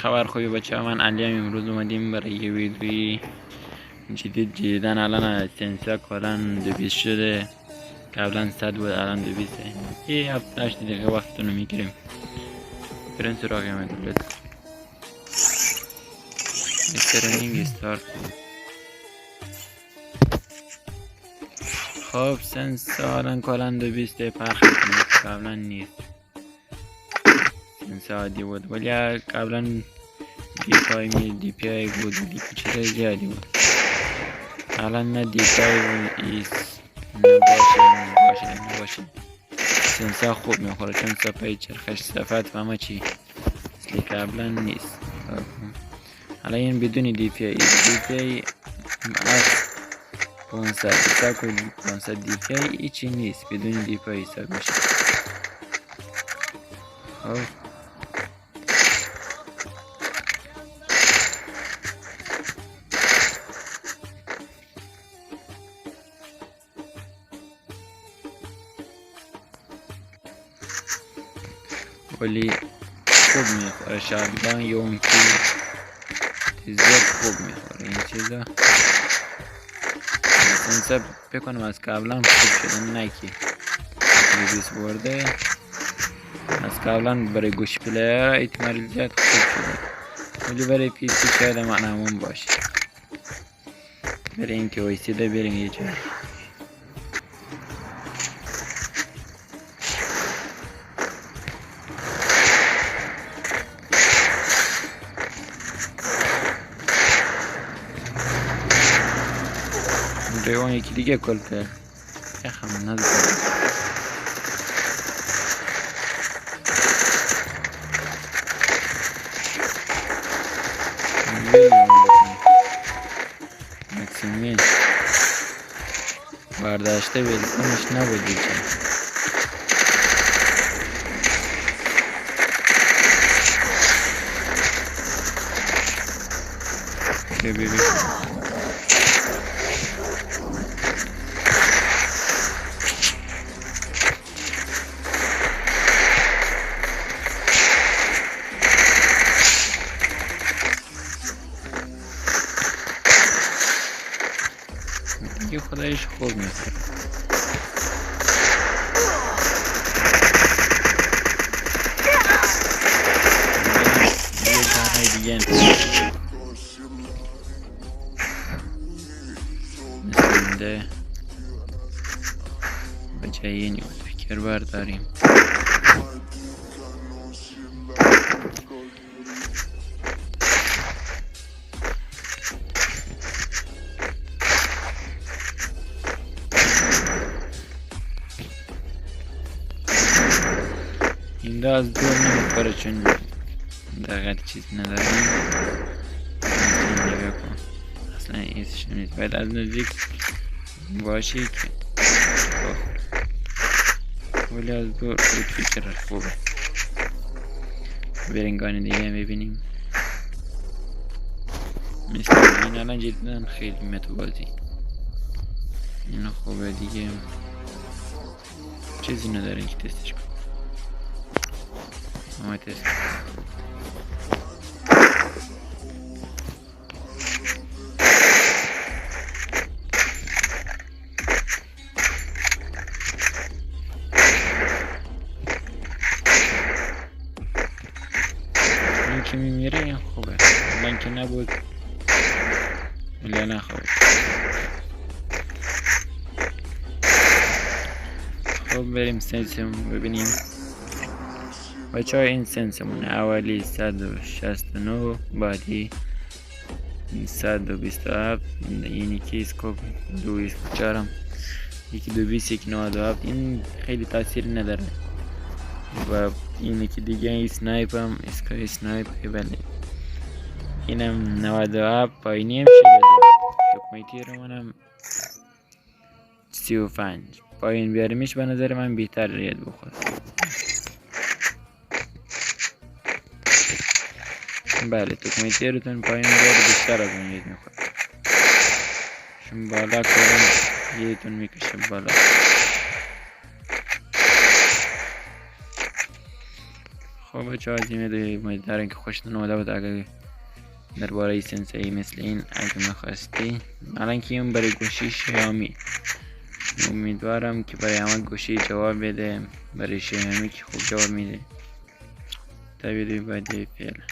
خبر خوبی بچه ها، من علیم. امروز اومدیم برای یه ویدیوی جدید. جدیدن الان سنسا کلان 220 شده، قبلا 100 بود الان 220. یه 7-8 دقیقه وقتتون رو میگیریم. برین سراغ مدلت ترنینگ استارت. خب سنسا الان کلان 220 پرخ کنید، قبلا نیست. سنسا عادی بود ولی قبلا دی پی آی بود، دی پی چیزای زیادی بود. الان نه دی پی آی ایست، نه باشه. سنسا خوب میخوره چون سپای چرخش صفت و همه چی مثل قبلا نیست. حالا این بدون دی پی آی 500 دی پی آی ایچی نیست، بدون دی پی آی حساب میشه. خب ولی خوب میخوره شادگان یونکی زیاد خوب میخوره این چیزا. سنسا بکنم از قبلا خوب شده، نکی بیس برده از قبلا برای گوش پلیر احتمال زیاد خوب شده، ولی برای پی سی شاید معنامون باشه. برای اینکه ویسیده بریم یه جای. اون یکی دیگه کل کرد یخم نزد. مکسیمین برداشته ویلکنش نبودی چه ببین دیگه خدایش خوب میخوره. یه جانهای دیگه مثل بچه یه نیمت فکر برداریم. این دا از دور نمیخوره چون دقیقت چیز نداریم. این نگاه کن اصلا ایسش نیست، باید از نزدیک باشی که ولی از دور بود فکرش خوبه. برنگان دیگه هم ببینیم. مثل این الان جدیدن خیلی متوازی این خوبه دیگه، چیزی نداره که تستش کن. همه تست این که میمیره این خوبه، من که نبود ولی نه خوبه. خب بریم سنسمون ببینیم بچه ها. این سنسمون اولی 169، بعدی 127. این یکی اسکوپ 224، یکی 220، یکی 97. این خیلی تاثیر نداره. و این یکی دیگه اسنایپ هم اسنایپ بله اینم 97 پایینی هم شده. تکمه تیر منم 35 پایین بیاریمش به نظر من بهتر رید بخواد. بله تکمه تیرتون پایین بیاره بیشتر از اون رید میخواد، چون بالا کلن یهتون میکشه بالا. خب بچه ها از این ویدیو امیدوارم که خوشتون اومده بود. اگر درباره سنسئی مثل این اگه میخواستی، الان که اون برای گوشی شیائومی، امیدوارم که برای همه گوشی جواب بده، برای شیائومی که خوب جواب میده. تا ویدیو بعدی فعلا.